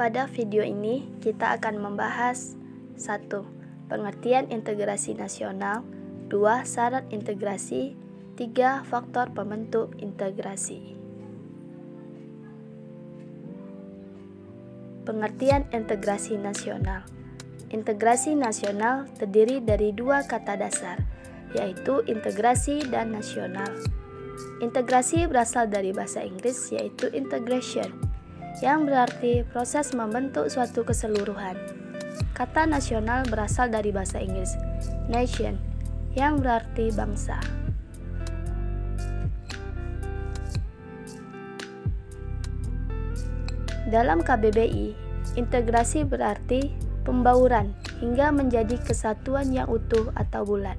Pada video ini kita akan membahas 1. Pengertian integrasi nasional, 2. Syarat integrasi, 3. Faktor pembentuk integrasi. Pengertian integrasi nasional. Integrasi nasional terdiri dari dua kata dasar, yaitu integrasi dan nasional. Integrasi berasal dari bahasa Inggris yaitu integration, yang berarti proses membentuk suatu keseluruhan. Kata nasional berasal dari bahasa Inggris nation, yang berarti bangsa. Dalam KBBI, integrasi berarti pembauran hingga menjadi kesatuan yang utuh atau bulat.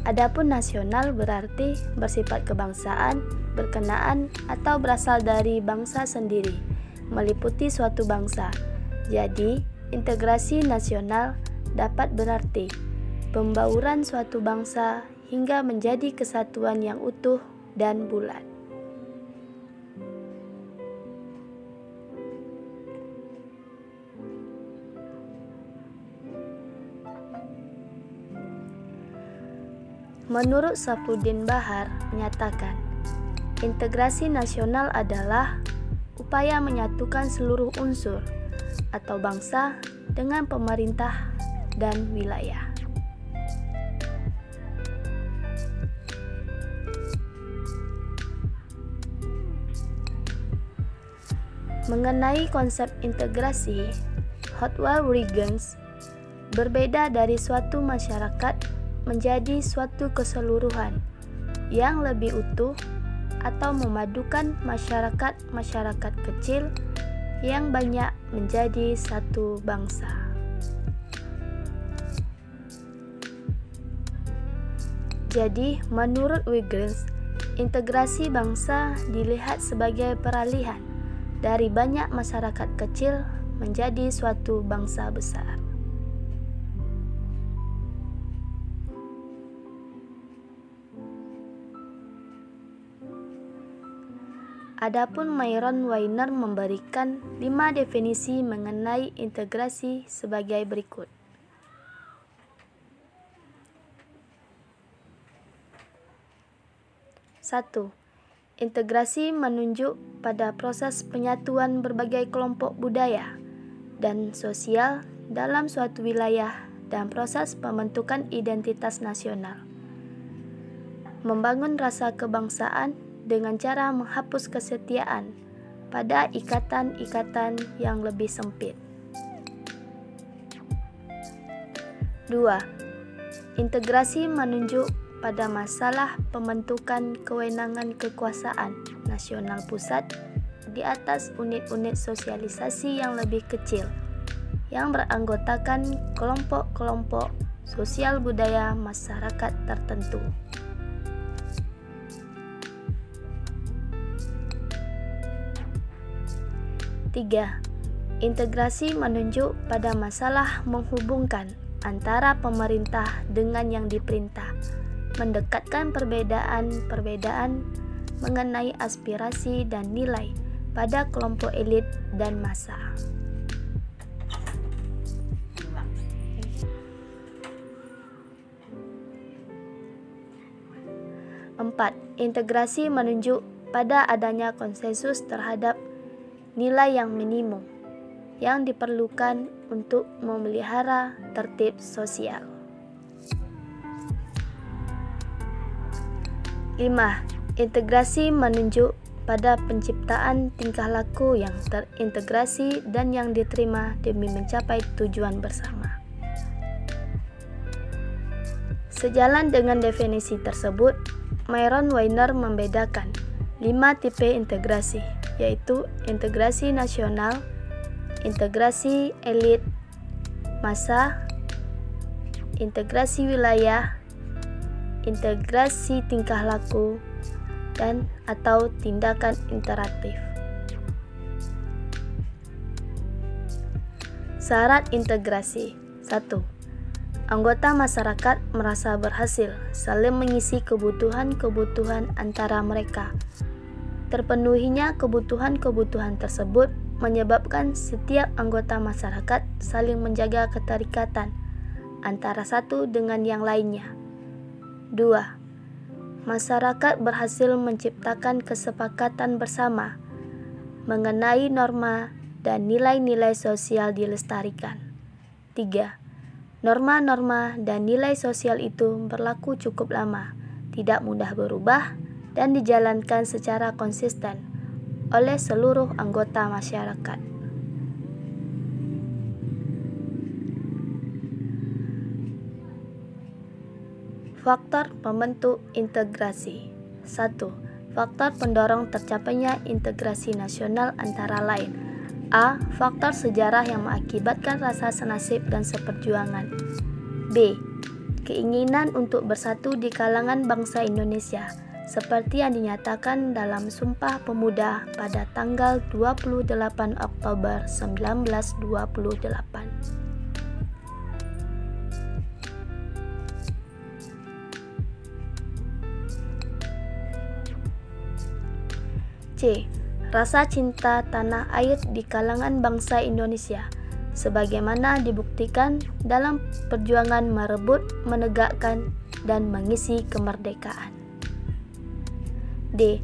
Adapun nasional berarti bersifat kebangsaan, berkenaan atau berasal dari bangsa sendiri, meliputi suatu bangsa. Jadi, integrasi nasional dapat berarti pembauran suatu bangsa hingga menjadi kesatuan yang utuh dan bulat. Menurut Safruddin Bahar menyatakan, integrasi nasional adalah upaya menyatukan seluruh unsur atau bangsa dengan pemerintah dan wilayah. Mengenai konsep integrasi, Howard Wiggins berbeda dari suatu masyarakat menjadi suatu keseluruhan yang lebih utuh atau memadukan masyarakat kecil yang banyak menjadi satu bangsa. Jadi, menurut Wiggins, integrasi bangsa dilihat sebagai peralihan dari banyak masyarakat kecil menjadi suatu bangsa besar. Adapun Myron Weiner memberikan 5 definisi mengenai integrasi sebagai berikut. 1. Integrasi menunjuk pada proses penyatuan berbagai kelompok budaya dan sosial dalam suatu wilayah dan proses pembentukan identitas nasional. Membangun rasa kebangsaan dengan cara menghapus kesetiaan pada ikatan-ikatan yang lebih sempit. 2. Integrasi menunjuk pada masalah pembentukan kewenangan kekuasaan nasional pusat di atas unit-unit sosialisasi yang lebih kecil yang beranggotakan kelompok-kelompok sosial budaya masyarakat tertentu. 3. Integrasi menunjuk pada masalah menghubungkan antara pemerintah dengan yang diperintah, mendekatkan perbedaan-perbedaan mengenai aspirasi dan nilai pada kelompok elit dan massa. 4. Integrasi menunjuk pada adanya konsensus terhadap nilai yang minimum yang diperlukan untuk memelihara tertib sosial. 5. Integrasi menunjuk pada penciptaan tingkah laku yang terintegrasi dan yang diterima demi mencapai tujuan bersama. Sejalan dengan definisi tersebut, Myron Weiner membedakan 5 tipe integrasi, yaitu integrasi nasional, integrasi elit, massa, integrasi wilayah, integrasi tingkah laku, dan atau tindakan interaktif. Syarat integrasi. 1. Anggota masyarakat merasa berhasil saling mengisi kebutuhan-kebutuhan antara mereka. Terpenuhinya kebutuhan-kebutuhan tersebut menyebabkan setiap anggota masyarakat saling menjaga keterikatan antara satu dengan yang lainnya. 2. Masyarakat berhasil menciptakan kesepakatan bersama mengenai norma dan nilai-nilai sosial dilestarikan. 3. Norma-norma dan nilai sosial itu berlaku cukup lama, tidak mudah berubah, dan dijalankan secara konsisten oleh seluruh anggota masyarakat. Faktor pembentuk integrasi. 1. Faktor pendorong tercapainya integrasi nasional antara lain: A. Faktor sejarah yang mengakibatkan rasa senasib dan seperjuangan. B. Keinginan untuk bersatu di kalangan bangsa Indonesia, seperti yang dinyatakan dalam Sumpah Pemuda pada tanggal 28 Oktober 1928. C. Rasa cinta tanah air di kalangan bangsa Indonesia, sebagaimana dibuktikan dalam perjuangan merebut, menegakkan, dan mengisi kemerdekaan. D.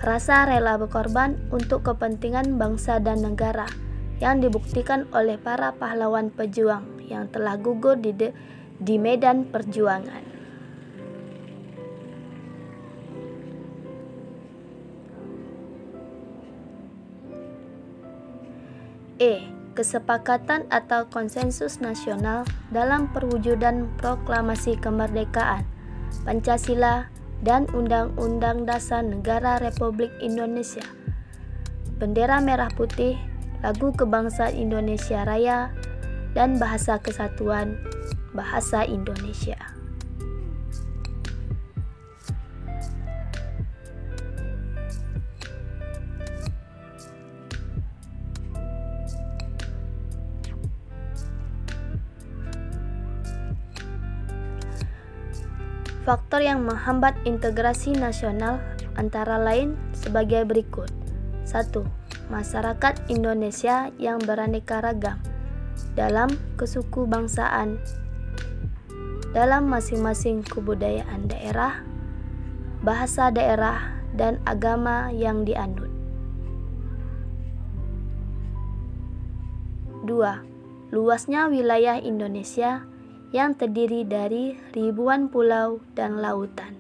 Rasa rela berkorban untuk kepentingan bangsa dan negara yang dibuktikan oleh para pahlawan pejuang yang telah gugur di medan perjuangan. E. Kesepakatan atau konsensus nasional dalam perwujudan proklamasi kemerdekaan, Pancasila, dan Undang-Undang Dasar Negara Republik Indonesia, bendera merah putih, lagu kebangsaan Indonesia Raya, dan bahasa kesatuan bahasa Indonesia. Faktor yang menghambat integrasi nasional antara lain sebagai berikut. 1. Masyarakat Indonesia yang beraneka ragam dalam kesukubangsaan, dalam masing-masing kebudayaan daerah, bahasa daerah, dan agama yang dianut. 2. Luasnya wilayah Indonesia yang terdiri dari ribuan pulau dan lautan.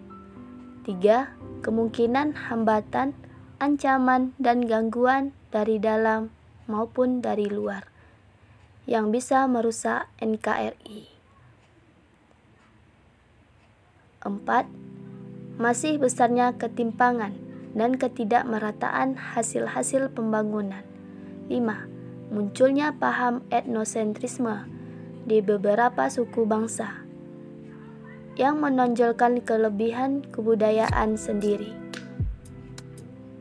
3. Kemungkinan hambatan, ancaman, dan gangguan dari dalam maupun dari luar yang bisa merusak NKRI. 4. Masih besarnya ketimpangan dan ketidakmerataan hasil-hasil pembangunan. 5. Munculnya paham etnosentrisme di beberapa suku bangsa yang menonjolkan kelebihan kebudayaan sendiri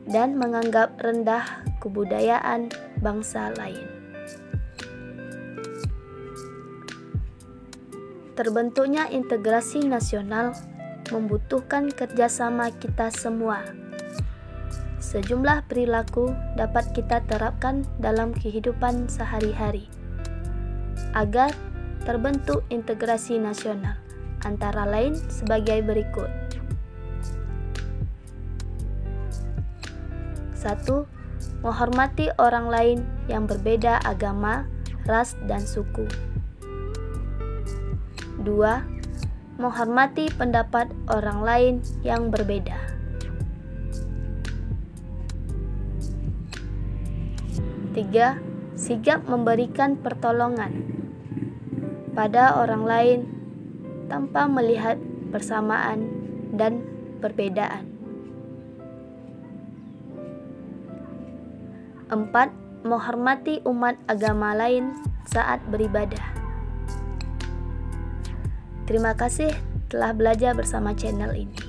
dan menganggap rendah kebudayaan bangsa lain. Terbentuknya integrasi nasional membutuhkan kerjasama kita semua. Sejumlah perilaku dapat kita terapkan dalam kehidupan sehari-hari agar terbentuk integrasi nasional, antara lain sebagai berikut. 1. Menghormati orang lain yang berbeda agama, ras, dan suku. 2. Menghormati pendapat orang lain yang berbeda. 3. Sigap memberikan pertolongan pada orang lain tanpa melihat persamaan dan perbedaan. 4. Menghormati umat agama lain saat beribadah. Terima kasih telah belajar bersama channel ini.